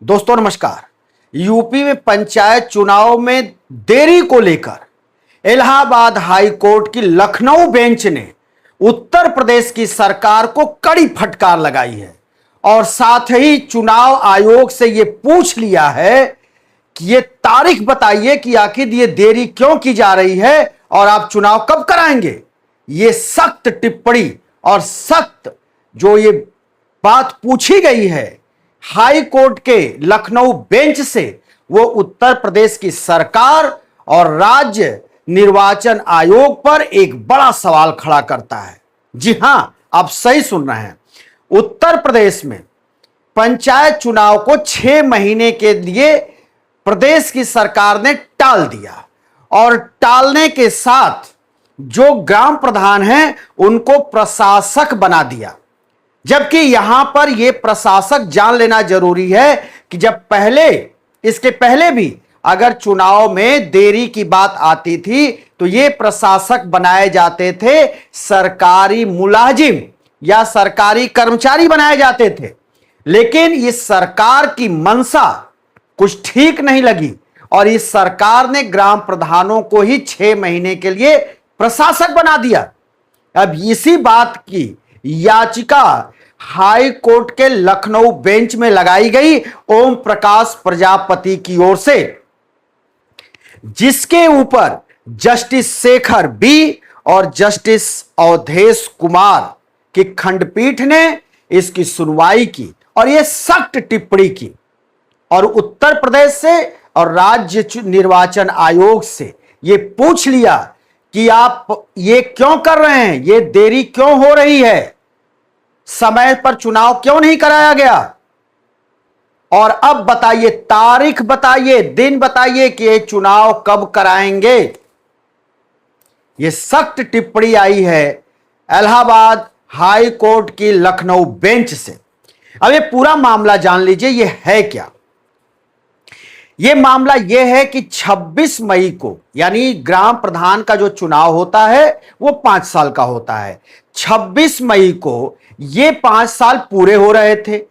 दोस्तों नमस्कार। यूपी में पंचायत चुनाव में देरी को लेकर इलाहाबाद हाई कोर्ट की लखनऊ बेंच ने उत्तर प्रदेश की सरकार को कड़ी फटकार लगाई है और साथ ही चुनाव आयोग से यह पूछ लिया है कि ये तारीख बताइए कि आखिर ये देरी क्यों की जा रही है और आप चुनाव कब कराएंगे। ये सख्त टिप्पणी और सख्त जो ये बात पूछी गई है हाई कोर्ट के लखनऊ बेंच से, वो उत्तर प्रदेश की सरकार और राज्य निर्वाचन आयोग पर एक बड़ा सवाल खड़ा करता है। जी हां, आप सही सुन रहे हैं। उत्तर प्रदेश में पंचायत चुनाव को 6 महीने के लिए प्रदेश की सरकार ने टाल दिया और टालने के साथ जो ग्राम प्रधान हैं उनको प्रशासक बना दिया। जबकि यहां पर यह प्रशासक जान लेना जरूरी है कि जब इसके पहले भी अगर चुनाव में देरी की बात आती थी तो ये प्रशासक बनाए जाते थे, सरकारी मुलाजिम या सरकारी कर्मचारी बनाए जाते थे। लेकिन इस सरकार की मंशा कुछ ठीक नहीं लगी और इस सरकार ने ग्राम प्रधानों को ही 6 महीने के लिए प्रशासक बना दिया। अब इसी बात की याचिका हाई कोर्ट के लखनऊ बेंच में लगाई गई ओम प्रकाश प्रजापति की ओर से, जिसके ऊपर जस्टिस शेखर बी और जस्टिस अवधेश कुमार की खंडपीठ ने इसकी सुनवाई की और यह सख्त टिप्पणी की और उत्तर प्रदेश से और राज्य निर्वाचन आयोग से यह पूछ लिया कि आप ये क्यों कर रहे हैं, ये देरी क्यों हो रही है, समय पर चुनाव क्यों नहीं कराया गया और अब बताइए, तारीख बताइए, दिन बताइए कि ये चुनाव कब कराएंगे। ये सख्त टिप्पणी आई है इलाहाबाद हाई कोर्ट की लखनऊ बेंच से। अब ये पूरा मामला जान लीजिए, ये है क्या। यह मामला यह है कि 26 मई को, यानी ग्राम प्रधान का जो चुनाव होता है वो 5 साल का होता है। 26 मई को ये 5 साल पूरे हो रहे थे।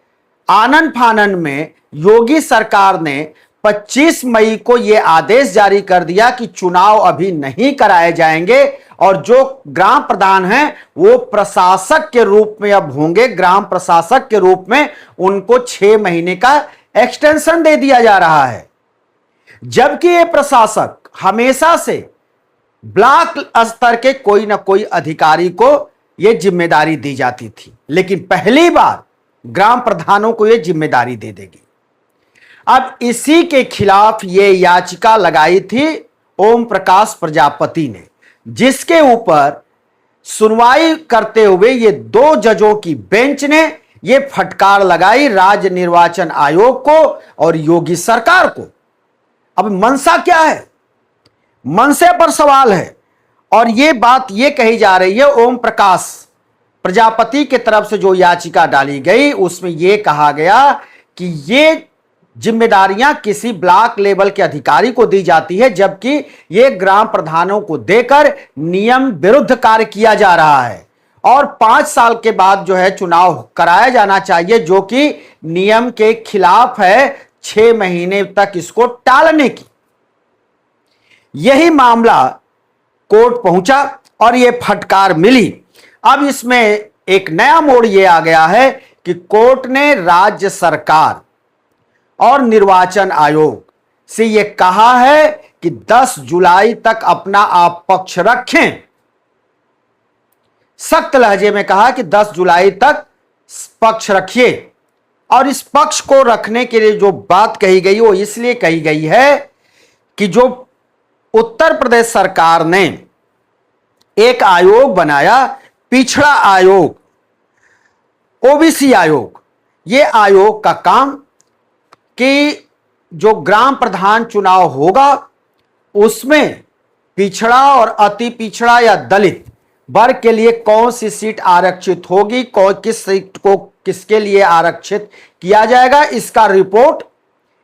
आनन फानन में योगी सरकार ने 25 मई को यह आदेश जारी कर दिया कि चुनाव अभी नहीं कराए जाएंगे और जो ग्राम प्रधान हैं वो प्रशासक के रूप में अब होंगे। ग्राम प्रशासक के रूप में उनको 6 महीने का एक्सटेंशन दे दिया जा रहा है। जबकि ये प्रशासक हमेशा से ब्लॉक स्तर के कोई ना कोई अधिकारी को यह जिम्मेदारी दी जाती थी, लेकिन पहली बार ग्राम प्रधानों को यह जिम्मेदारी दे देगी। अब इसी के खिलाफ यह याचिका लगाई थी ओम प्रकाश प्रजापति ने, जिसके ऊपर सुनवाई करते हुए ये 2 जजों की बेंच ने यह फटकार लगाई राज्य निर्वाचन आयोग को और योगी सरकार को। अब मंशा क्या है, मनसे पर सवाल है और यह बात यह कही जा रही है ओम प्रकाश प्रजापति के तरफ से जो याचिका डाली गई उसमें यह कहा गया कि ये जिम्मेदारियां किसी ब्लॉक लेवल के अधिकारी को दी जाती है, जबकि यह ग्राम प्रधानों को देकर नियम विरुद्ध कार्य किया जा रहा है और 5 साल के बाद जो है चुनाव कराया जाना चाहिए, जो कि नियम के खिलाफ है 6 महीने तक इसको टालने की। यही मामला कोर्ट पहुंचा और यह फटकार मिली। अब इसमें एक नया मोड़ यह आ गया है कि कोर्ट ने राज्य सरकार और निर्वाचन आयोग से यह कहा है कि 10 जुलाई तक अपना आप पक्ष रखें। सख्त लहजे में कहा कि 10 जुलाई तक पक्ष रखिए और इस पक्ष को रखने के लिए जो बात कही गई वो इसलिए कही गई है कि जो उत्तर प्रदेश सरकार ने एक आयोग बनाया, पिछड़ा आयोग, ओबीसी आयोग। यह आयोग का काम कि जो ग्राम प्रधान चुनाव होगा उसमें पिछड़ा और अति पिछड़ा या दलित वर्ग के लिए कौन सी सीट आरक्षित होगी, किस सीट को किसके लिए आरक्षित किया जाएगा, इसका रिपोर्ट,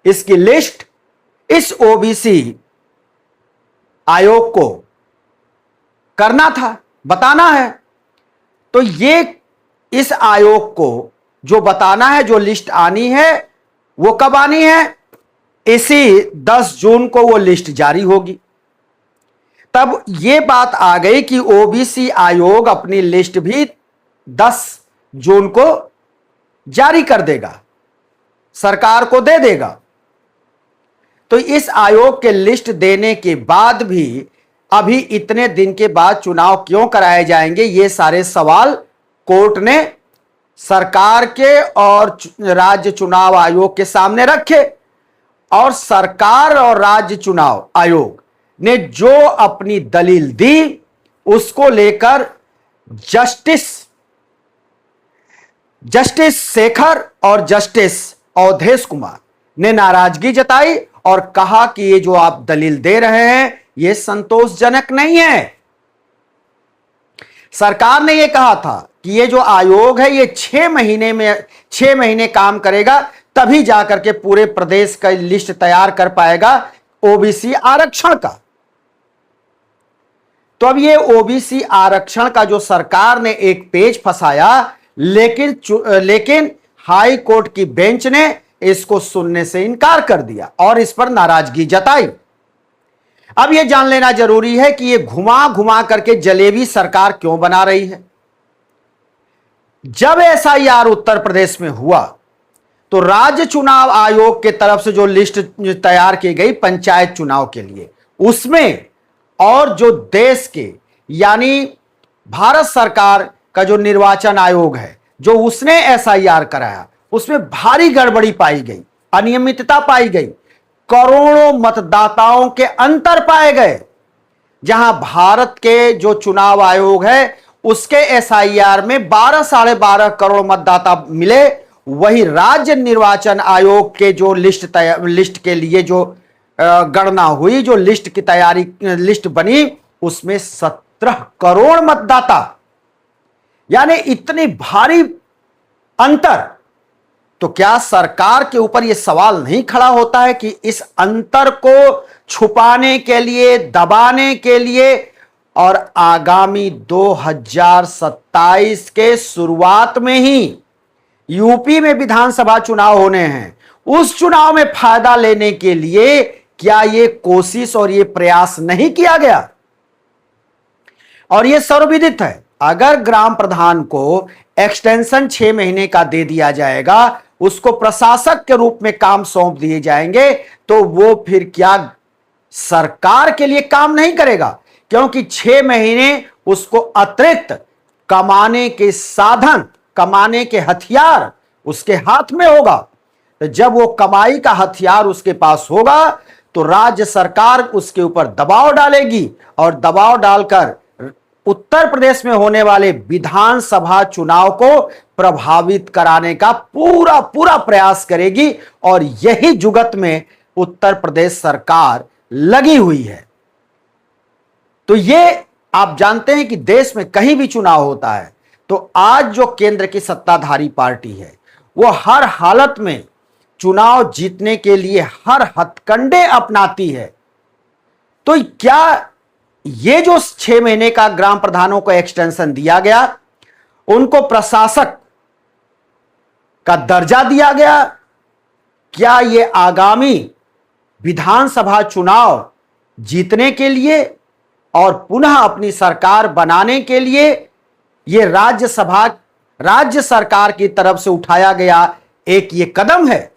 इसकी लिस्ट इस ओबीसी आयोग को करना था, बताना है। तो ये इस आयोग को जो बताना है, जो लिस्ट आनी है, वो कब आनी है? इसी 10 जून को वो लिस्ट जारी होगी। तब ये बात आ गई कि ओबीसी आयोग अपनी लिस्ट भी 10 जून को जारी कर देगा, सरकार को दे देगा। तो इस आयोग के लिस्ट देने के बाद भी अभी इतने दिन के बाद चुनाव क्यों कराए जाएंगे, ये सारे सवाल कोर्ट ने सरकार के और राज्य चुनाव आयोग के सामने रखे। और सरकार और राज्य चुनाव आयोग ने जो अपनी दलील दी उसको लेकर जस्टिस शेखर और जस्टिस अवधेश कुमार ने नाराजगी जताई और कहा कि ये जो आप दलील दे रहे हैं ये संतोषजनक नहीं है। सरकार ने ये कहा था कि ये जो आयोग है ये 6 महीने काम करेगा, तभी जाकर के पूरे प्रदेश का लिस्ट तैयार कर पाएगा ओबीसी आरक्षण का। तो अब ये ओबीसी आरक्षण का जो सरकार ने एक पेज फंसाया, लेकिन हाई कोर्ट की बेंच ने इसको सुनने से इनकार कर दिया और इस पर नाराजगी जताई। अब यह जान लेना जरूरी है कि यह घुमा घुमा करके जलेबी सरकार क्यों बना रही है। जब एसआईआर उत्तर प्रदेश में हुआ तो राज्य चुनाव आयोग के तरफ से जो लिस्ट तैयार की गई पंचायत चुनाव के लिए, उसमें और जो देश के यानी भारत सरकार का जो निर्वाचन आयोग है जो उसने एसआईआर कराया, उसमें भारी गड़बड़ी पाई गई, अनियमितता पाई गई, करोड़ों मतदाताओं के अंतर पाए गए। जहां भारत के जो चुनाव आयोग है उसके एसआईआर में 12-12.5 करोड़ मतदाता मिले, वही राज्य निर्वाचन आयोग के जो लिस्ट के लिए जो गणना हुई, जो लिस्ट की तैयारी लिस्ट बनी, उसमें 17 करोड़ मतदाता, यानी इतनी भारी अंतर। तो क्या सरकार के ऊपर यह सवाल नहीं खड़ा होता है कि इस अंतर को छुपाने के लिए, दबाने के लिए और आगामी 2027 के शुरुआत में ही यूपी में विधानसभा चुनाव होने हैं, उस चुनाव में फायदा लेने के लिए क्या यह कोशिश और यह प्रयास नहीं किया गया? और यह सर्वविदित है, अगर ग्राम प्रधान को एक्सटेंशन 6 महीने का दे दिया जाएगा, उसको प्रशासक के रूप में काम सौंप दिए जाएंगे, तो वो फिर क्या सरकार के लिए काम नहीं करेगा? क्योंकि 6 महीने उसको अतिरिक्त कमाने के साधन, कमाने के हथियार उसके हाथ में होगा। तो जब वो कमाई का हथियार उसके पास होगा तो राज्य सरकार उसके ऊपर दबाव डालेगी और दबाव डालकर उत्तर प्रदेश में होने वाले विधानसभा चुनाव को प्रभावित कराने का पूरा प्रयास करेगी। और यही जुगत में उत्तर प्रदेश सरकार लगी हुई है। तो ये आप जानते हैं कि देश में कहीं भी चुनाव होता है तो आज जो केंद्र की सत्ताधारी पार्टी है वो हर हालत में चुनाव जीतने के लिए हर हथकंडे अपनाती है। तो क्या ये जो 6 महीने का ग्राम प्रधानों को एक्सटेंशन दिया गया, उनको प्रशासक का दर्जा दिया गया, क्या ये आगामी विधानसभा चुनाव जीतने के लिए और पुनः अपनी सरकार बनाने के लिए ये राज्य सरकार की तरफ से उठाया गया एक ये कदम है?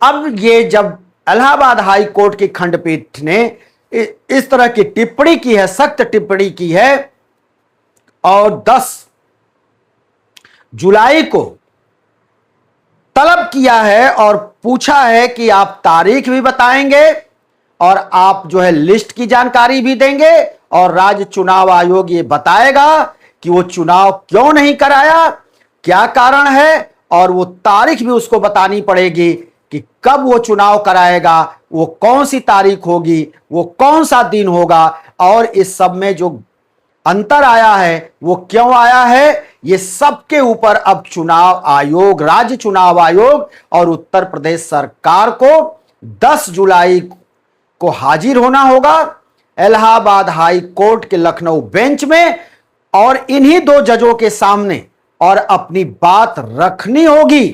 अब ये जब इलाहाबाद हाई कोर्ट की खंडपीठ ने इस तरह की टिप्पणी की है, सख्त टिप्पणी की है, और 10 जुलाई को तलब किया है और पूछा है कि आप तारीख भी बताएंगे और आप जो है लिस्ट की जानकारी भी देंगे और राज्य चुनाव आयोग ये बताएगा कि वो चुनाव क्यों नहीं कराया, क्या कारण है, और वो तारीख भी उसको बतानी पड़ेगी कि कब वो चुनाव कराएगा, वो कौन सी तारीख होगी, वो कौन सा दिन होगा, और इस सब में जो अंतर आया है वो क्यों आया है, ये सबके ऊपर अब चुनाव आयोग, राज्य चुनाव आयोग और उत्तर प्रदेश सरकार को 10 जुलाई को हाजिर होना होगा इलाहाबाद हाई कोर्ट के लखनऊ बेंच में और इन्हीं 2 जजों के सामने और अपनी बात रखनी होगी।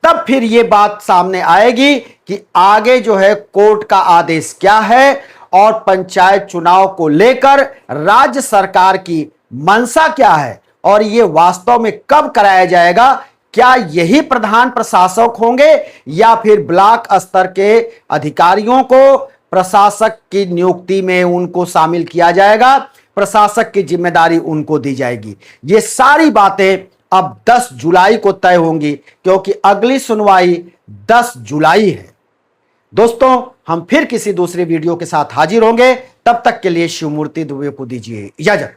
तब फिर ये बात सामने आएगी कि आगे जो है कोर्ट का आदेश क्या है और पंचायत चुनाव को लेकर राज्य सरकार की मंशा क्या है और ये वास्तव में कब कराया जाएगा। क्या यही प्रधान प्रशासक होंगे या फिर ब्लॉक स्तर के अधिकारियों को प्रशासक की नियुक्ति में उनको शामिल किया जाएगा, प्रशासक की जिम्मेदारी उनको दी जाएगी। ये सारी बातें अब 10 जुलाई को तय होंगी क्योंकि अगली सुनवाई 10 जुलाई है। दोस्तों, हम फिर किसी दूसरे वीडियो के साथ हाजिर होंगे। तब तक के लिए शिवमूर्ति दुबे को दीजिए इजाजत।